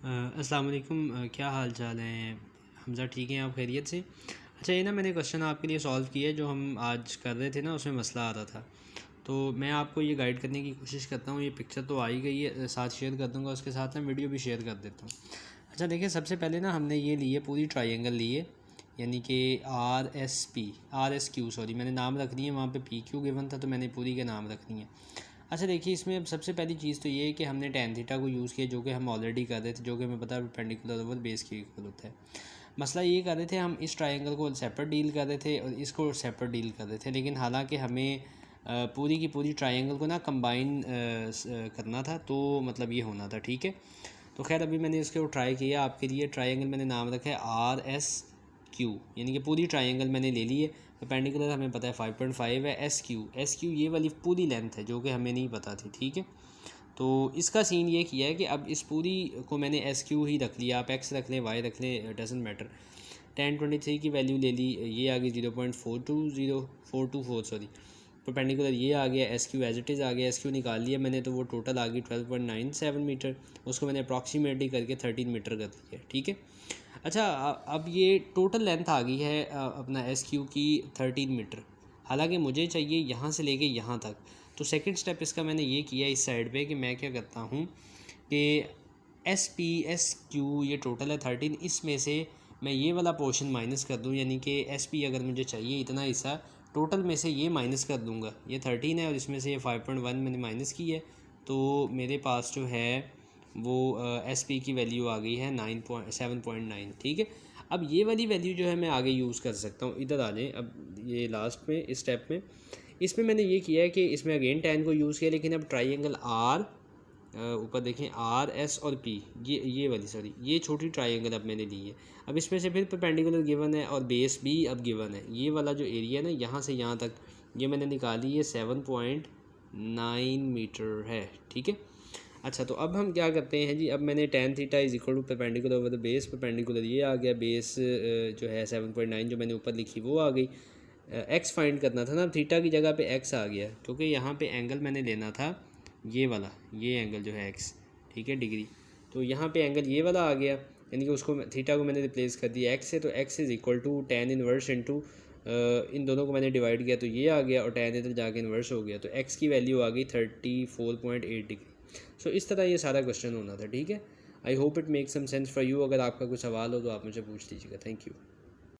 अस्सलाम वालेकुम। क्या हाल चाल है हमज़ा? ठीक हैं आप? खैरियत से? अच्छा, ये ना मैंने क्वेश्चन आपके लिए सॉल्व किया है जो हम आज कर रहे थे ना, उसमें मसला आ रहा था। तो मैं आपको ये गाइड करने की कोशिश करता हूँ। ये पिक्चर तो आ ही गई है, साथ शेयर कर दूँगा, उसके साथ ना वीडियो भी शेयर कर देता हूँ। अच्छा देखिए, सबसे पहले ना हमने ये ली है, पूरी ट्रायंगल ली है, यानी कि RSQ सॉरी, मैंने नाम रख दिए, वहाँ पे PQ गिवन था तो मैंने पूरी के नाम रख दिए। अच्छा देखिए, इसमें अब सबसे पहली चीज़ तो ये है कि हमने tan थीटा को यूज़ किया, जो कि हम ऑलरेडी कर रहे थे, जो कि हमें पता है परपेंडिकुलर ओवर बेस के इक्वल होता है। मसला ये कर रहे थे, हम इस ट्रायंगल को सेपरेट डील कर रहे थे और इसको सेपरेट डील कर रहे थे, लेकिन हालांकि हमें पूरी की पूरी ट्रायंगल को ना कंबाइन करना था, तो मतलब ये होना था, ठीक है। तो खैर अभी मैंने इसको ट्राई किया आपके लिए। ट्रायंगल मैंने नाम रखा है RSQ, यानी कि पूरी ट्रायंगल मैंने ले ली है। परपेंडिकुलर हमें पता है 5.5 है। SQ ये वाली पूरी लेंथ है जो कि हमें नहीं पता थी, ठीक है। तो इसका सीन ये किया है कि अब इस पूरी को मैंने SQ ही रख लिया, आप X रख लें, Y रख लें, डजेंट मैटर। 1023 की वैल्यू ले ली, ये आ गई 0.424 सॉरी, परपेंडिकुलर ये आ गया, SQ एज इट इज़ आ गया, SQ निकाल लिया मैंने, तो वो टोटल आ गई 12.97 मीटर। उसको मैंने अप्रॉक्सीमेटली करके 13 मीटर कर दिया, ठीक है। अच्छा, अब ये टोटल लेंथ आ गई है अपना SQ की 13 मीटर। हालांकि मुझे चाहिए यहाँ से लेके यहाँ तक। तो सेकंड स्टेप इसका मैंने ये किया इस साइड पे कि मैं क्या करता हूँ कि SQ ये टोटल है 13, इसमें से मैं ये वाला पोर्शन माइनस कर दूँ, यानी कि SP अगर मुझे चाहिए इतना हिस्सा, टोटल में से ये माइनस कर दूँगा। ये 13 है और इसमें से ये 5.1 मैंने माइनस की है, तो मेरे पास जो है वो SP की वैल्यू आ गई है 7.9, ठीक है। अब ये वाली वैल्यू जो है मैं आगे यूज़ कर सकता हूँ। इधर आ जाएँ अब, ये लास्ट में इस स्टेप में, इसमें मैंने ये किया है कि इसमें अगेन tan को यूज़ किया, लेकिन अब ट्राइंगल R, ऊपर देखें RS और P, ये वाली सॉरी, ये छोटी ट्राइंगल अब मैंने ली है। अब इसमें से फिर परपेंडिकुलर गिवन है और बेस भी अब गिवन है। ये वाला जो एरिया है ना, यहाँ से यहाँ तक, ये मैंने निकाली, ये 7.9 मीटर है, ठीक है। अच्छा, तो अब हम क्या करते हैं जी, अब मैंने tan theta is equal to perpendicular over the base, perpendicular ये आ गया, बेस जो है 7.9 जो मैंने ऊपर लिखी वो आ गई। एक्स फाइंड करना था ना, थीटा की जगह पे एक्स आ गया, क्योंकि यहाँ पे एंगल मैंने लेना था ये वाला, ये एंगल जो है एक्स, ठीक है, डिग्री। तो यहाँ पे एंगल ये वाला आ गया, यानी कि उसको थीटा को मैंने रिप्लेस कर दिया एक्स से, तो x is equal to tan inverse into इन दोनों को मैंने डिवाइड किया तो ये आ गया, और tan इधर जाके इन्वर्स हो गया, तो एक्स की वैल्यू आ गई 34.8 डिग्री। सो इस तरह ये सारा क्वेश्चन होना था, ठीक है। I hope it make some sense for you. अगर आपका कोई सवाल हो तो आप मुझे पूछ लीजिएगा। Thank you.